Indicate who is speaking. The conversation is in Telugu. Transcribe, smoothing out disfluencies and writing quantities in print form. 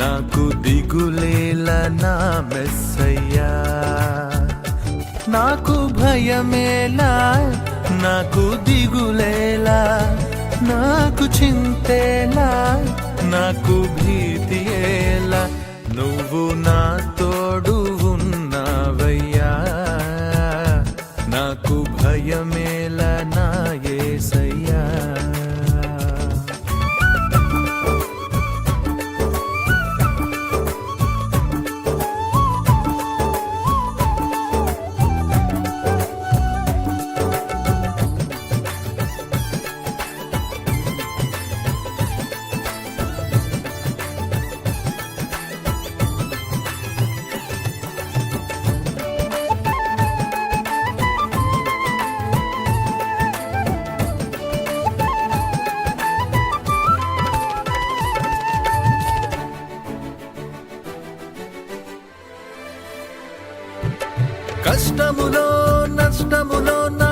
Speaker 1: నాకు దిగులేలా నా మెస్సయ్యా. నాకు భయమేలా, నాకు దిగులేలా, నాకు చింతేలా, నాకు భీతియేలా, నువ్వు నా తోడు ఉన్నావయ్యా. నాకు భయమేలా నా యేసయ్యా. కష్టములో నష్టములో నా